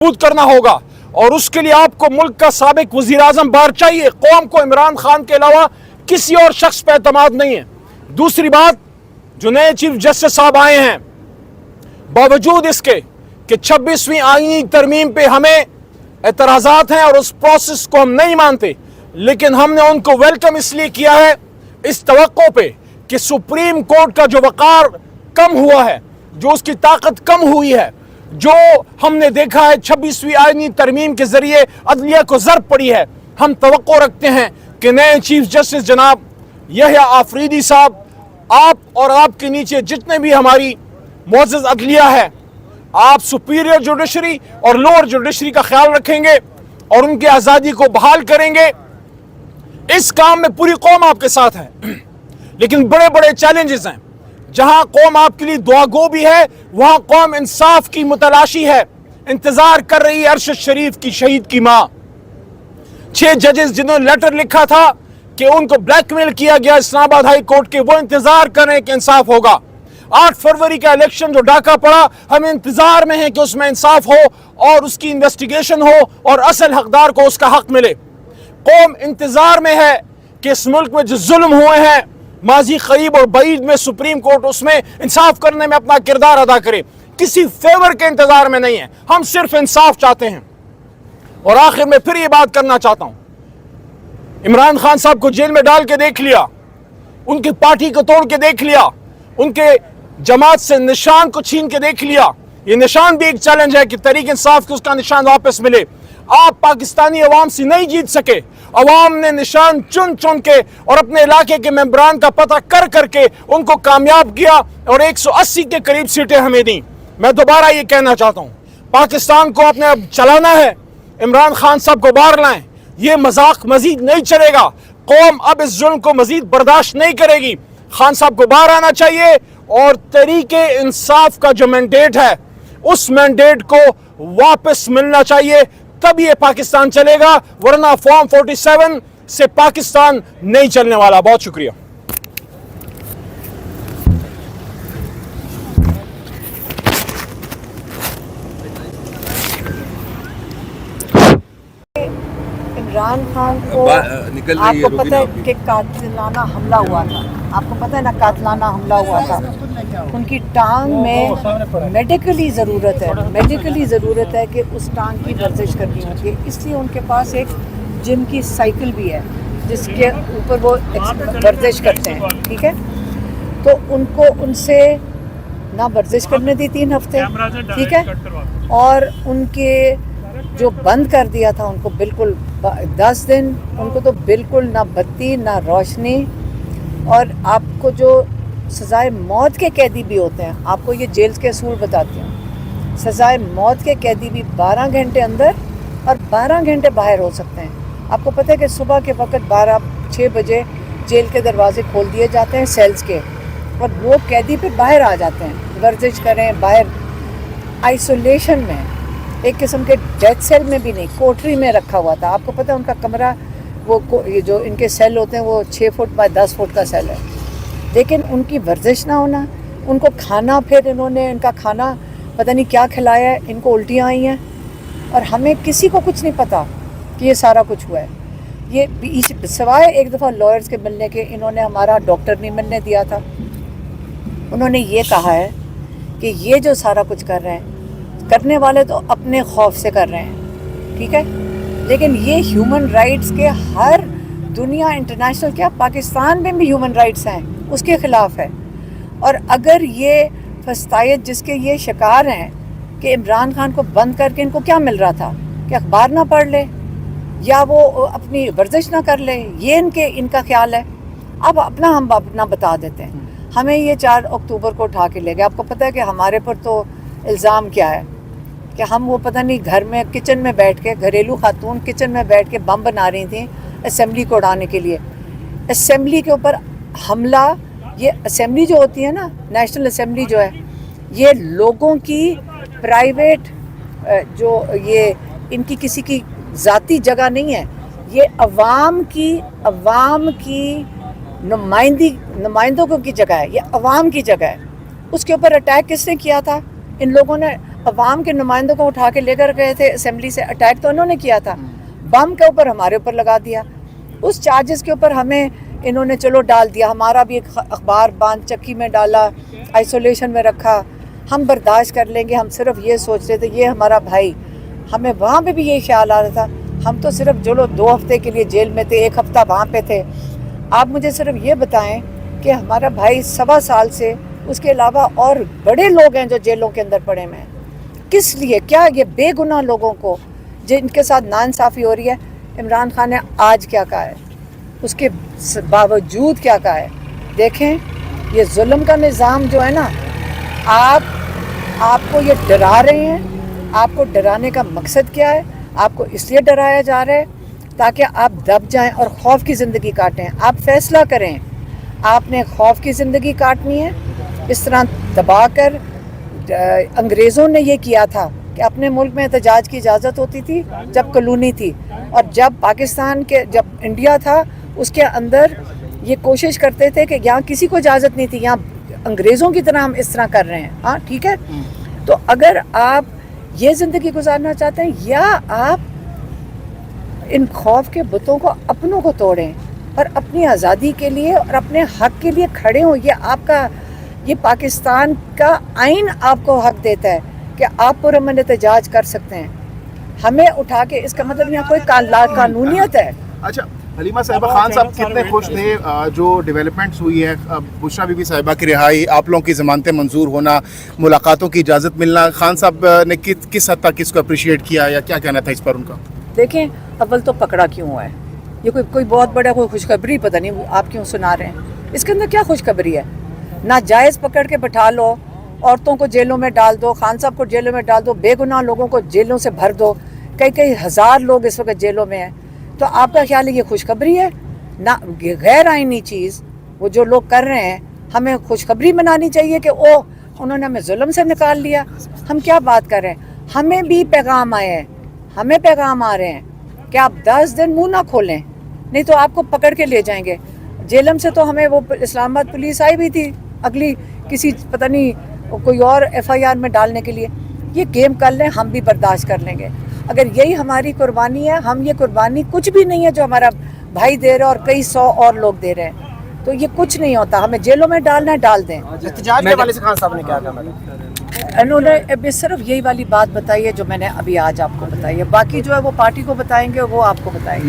मजबूत करना होगा और उसके लिए आपको मुल्क का साबिक वजीर आजम बाहर चाहिए। कौम को इमरान खान के अलावा किसी और शख्स पर एतमाद नहीं है। दूसरी बात, जो नए चीफ जस्टिस साहब आए हैं, बावजूद इसके कि 26वीं आईनी तरमीम पे हमें एतराज़ात हैं और उस प्रोसेस को हम नहीं मानते, लेकिन हमने उनको वेलकम इसलिए किया है इस तवक्को पे कि सुप्रीम कोर्ट का जो वक़ार कम हुआ है, जो उसकी ताकत कम हुई है, जो हमने देखा है 26वीं आईनी तरमीम के जरिए अदलिया को ज़रब पड़ी है, हम तवक्को रखते हैं कि नए चीफ जस्टिस जनाब यहया आफरीदी साहब, आप और आपके नीचे जितने भी हमारी मुअज़्ज़ज़ अदलिया है, आप सुपीरियर जुडिशरी और लोअर जुडिशरी का ख्याल रखेंगे और उनकी आज़ादी को बहाल करेंगे। इस काम में पूरी कौम आपके साथ है, लेकिन बड़े बड़े चैलेंजेस हैं। जहां कौम आपके लिए दुआगो भी है, वहां कौम इंसाफ की मुतलाशी है, इंतजार कर रही है अरशद शरीफ की शहीद की मां। 6 जजेस जिन्होंने लेटर लिखा था कि उनको ब्लैकमेल किया गया इस्लामाबाद हाई कोर्ट के, वो इंतजार कर रहे हैं कि इंसाफ होगा। 8 फरवरी का इलेक्शन जो डाका पड़ा, हम इंतजार में हैं कि उसमें इंसाफ हो और उसकी इन्वेस्टिगेशन हो और असल हकदार को उसका हक मिले। कौम इंतजार में है कि इस मुल्क में जो जुल्म हुए हैं माजी करीब और बईद में, सुप्रीम कोर्ट उसमें इंसाफ करने में अपना किरदार अदा करे। किसी फेवर के इंतजार में नहीं है, हम सिर्फ इंसाफ चाहते हैं। और आखिर में फिर ये बात करना चाहता हूं, इमरान खान साहब को जेल में डाल के देख लिया, उनकी पार्टी को तोड़ के देख लिया, उनके जमात से निशान को छीन के देख लिया। ये निशान भी एक चैलेंज है कि तहरीक इंसाफ को उसका निशान वापस मिले। आप पाकिस्तानी अवाम से नहीं जीत सके, अवाम ने निशान चुन चुन के और अपने इलाके के मेंबरान का पता कर करके उनको कामयाब किया और 180 के करीब सीटें हमें दी। मैं दोबारा ये कहना चाहता हूँ, पाकिस्तान को अपने अब चलाना है, इमरान खान साहब को बाहर लाएं। ये मजाक मजीद नहीं चलेगा, कौम अब इस जुल्म को मजीद बर्दाश्त नहीं करेगी। खान साहब को बाहर आना चाहिए और तरीके इंसाफ का जो मैंडेट है, उस मैंडेट को वापस मिलना चाहिए, तब ये पाकिस्तान चलेगा, वरना फॉर्म 47 से पाकिस्तान नहीं चलने वाला। बहुत शुक्रिया। इमरान खान को आपको पता है कि कातिलाना हमला हुआ था, आपको पता है ना, कातिलाना हमला हुआ था। उनकी टांग में मेडिकली ज़रूरत है कि उस टांग की वर्जिश करनी होती है, इसलिए उनके पास एक जिम की साइकिल भी है जिसके ऊपर वो वर्जिश करते हैं। ठीक है, तो उनको उनसे ना वर्जिश करने दी 3 हफ्ते, ठीक है, और उनके जो बंद कर दिया था उनको बिल्कुल 10 दिन, उनको तो बिल्कुल ना बत्ती ना रोशनी। और आपको जो सज़ाए मौत के कैदी भी होते हैं, आपको ये जेल के असूल बताती हूँ, सज़ाए मौत के कैदी भी 12 घंटे अंदर और 12 घंटे बाहर हो सकते हैं। आपको पता है कि सुबह के वक्त 6 बजे जेल के दरवाजे खोल दिए जाते हैं सेल्स के, और वो कैदी फिर बाहर आ जाते हैं, वर्जिश करें बाहर, आइसोलेशन में, एक किस्म के डेथ सेल में भी नहीं, कोठरी में रखा हुआ था। आपको पता है उनका कमरा, ये जो इनके सेल होते हैं वो 6 फुट बाय 10 फुट का सेल है, लेकिन उनकी वर्जिश ना होना, उनको खाना, फिर इन्होंने इनका खाना पता नहीं क्या खिलाया है, इनको उल्टियाँ आई हैं, और हमें किसी को कुछ नहीं पता कि ये सारा कुछ हुआ है। ये सिवाय एक दफ़ा लॉयर्स के मिलने के, इन्होंने हमारा डॉक्टर नहीं मिलने दिया था। उन्होंने ये कहा है कि ये जो सारा कुछ कर रहे हैं, करने वाले तो अपने खौफ से कर रहे हैं, ठीक है, लेकिन ये ह्यूमन राइट्स के हर दुनिया, इंटरनेशनल, क्या पाकिस्तान में भी ह्यूमन राइट्स हैं, उसके ख़िलाफ़ है। और अगर ये फस्तायत जिसके ये शिकार हैं कि इमरान खान को बंद करके इनको क्या मिल रहा था कि अखबार ना पढ़ ले या वो अपनी वर्जिश ना कर ले, ये इनका ख्याल है। अब हम अपना बता देते हैं। हमें ये 4 अक्टूबर को उठा के ले गए। आपको पता है कि हमारे पर तो इल्ज़ाम क्या है कि हम वो पता नहीं घर में किचन में बैठ के, घरेलू खातून किचन में बैठ के बम बना रही थी असेंबली को उड़ाने के लिए। असेंबली के ऊपर हमला, ये असेंबली जो होती है ना, नेशनल असेंबली जो है, ये लोगों की प्राइवेट, जो ये इनकी किसी की ज़ाती जगह नहीं है, ये अवाम की नुमाइंदों की जगह है, ये अवाम की जगह है। उसके ऊपर अटैक किसने किया था? इन लोगों ने عوام کے نمائندوں کو اٹھا کے لے کر گئے تھے اسمبلی سے, اٹیک تو انہوں نے کیا تھا, بم کے اوپر ہمارے اوپر لگا دیا, اس چارجز کے اوپر ہمیں انہوں نے چلو ڈال دیا, ہمارا بھی ایک اخبار باندھ چکی میں ڈالا, آئسولیشن میں رکھا, ہم برداشت کر لیں گے, ہم صرف یہ سوچ رہے تھے یہ ہمارا بھائی, ہمیں وہاں پہ بھی یہی خیال آ رہا تھا, ہم تو صرف چلو 2 ہفتے کے لیے جیل میں تھے, 1 ہفتہ وہاں پہ تھے. آپ مجھے صرف یہ بتائیں کہ ہمارا بھائی 1.25 سال سے, اس کے علاوہ اور بڑے لوگ ہیں جو جیلوں کے اندر پڑے ہوئے ہیں, کس لیے؟ کیا یہ بے گناہ لوگوں کو جن کے ساتھ ناانصافی ہو رہی ہے, عمران خان نے آج کیا کہا ہے, اس کے باوجود کیا کہا ہے؟ دیکھیں یہ ظلم کا نظام جو ہے نا, آپ کو یہ ڈرا رہے ہیں, آپ کو ڈرانے کا مقصد کیا ہے؟ آپ کو اس لیے ڈرایا جا رہا ہے تاکہ آپ دب جائیں اور خوف کی زندگی کاٹیں. آپ فیصلہ کریں, آپ نے خوف کی زندگی کاٹنی ہے, اس طرح دبا کر. انگریزوں نے یہ کیا تھا کہ اپنے ملک میں احتجاج کی اجازت ہوتی تھی جب کالونی تھی, اور جب پاکستان کے جب انڈیا تھا اس کے اندر یہ کوشش کرتے تھے کہ یہاں کسی کو اجازت نہیں تھی, یہاں انگریزوں کی طرح ہم اس طرح کر رہے ہیں. ہاں ٹھیک ہے, تو اگر آپ یہ زندگی گزارنا چاہتے ہیں, یا آپ ان خوف کے بتوں کو اپنوں کو توڑیں اور اپنی آزادی کے لیے اور اپنے حق کے لیے کھڑے ہوں. یہ آپ کا, یہ پاکستان کا آئین آپ کو حق دیتا ہے کہ آپ پرامن احتجاج کر سکتے ہیں. ہمیں اٹھا کے, اس کا مطلب یہاں کوئی قانونیت ہے. اچھا حلیمہ صاحبہ, خان صاحب کتنے خوش تھے جو ڈیولپمنٹس ہوئی ہے, بشرا بی بی صاحبہ کی رہائی, آپ لوگوں کی ضمانتیں منظور ہونا, ملاقاتوں کی اجازت ملنا, خان صاحب نے کس حد تک اس کو اپریشیٹ کیا, یا کیا کہنا تھا اس پر ان کا؟ دیکھیں اول تو پکڑا کیوں ہوا ہے, یہ کوئی بہت بڑا کوئی خوشخبری پتہ نہیں آپ کیوں سنا رہے ہیں, اس کے اندر کیا خوشخبری ہے؟ ناجائز پکڑ کے بٹھا لو, عورتوں کو جیلوں میں ڈال دو, خان صاحب کو جیلوں میں ڈال دو, بے گناہ لوگوں کو جیلوں سے بھر دو, کئی ہزار لوگ اس وقت جیلوں میں ہیں. تو آپ کا خیال ہے یہ خوشخبری ہے؟ نہ, غیر آئینی چیز وہ جو لوگ کر رہے ہیں, ہمیں خوشخبری منانی چاہیے کہ انہوں نے ہمیں ظلم سے نکال لیا. ہم کیا بات کر رہے ہیں؟ ہمیں بھی پیغام آئے ہیں, ہمیں پیغام آ رہے ہیں کہ آپ 10 دن منہ نہ کھولیں, نہیں تو آپ کو پکڑ کے لے جائیں گے. جیلم سے تو ہمیں وہ اسلام آباد پولیس آئی ہوئی تھی اگلی کسی پتہ نہیں کوئی اور FIR میں ڈالنے کے لیے. یہ گیم کر لیں, ہم بھی برداشت کر لیں گے. اگر یہی ہماری قربانی ہے, ہم یہ قربانی کچھ بھی نہیں ہے جو ہمارا بھائی دے رہا ہے اور کئی 100 اور لوگ دے رہے ہیں, تو یہ کچھ نہیں ہوتا. ہمیں جیلوں میں ڈالنا ہے, ڈال دیں. احتجاج کے حوالے سے خان صاحب نے کیا کہا میڈم؟ انہوں نے صرف یہی والی بات بتائی ہے جو میں نے ابھی آج آپ کو بتائی ہے, باقی جو ہے وہ پارٹی کو بتائیں گے, وہ آپ کو بتائیں گے.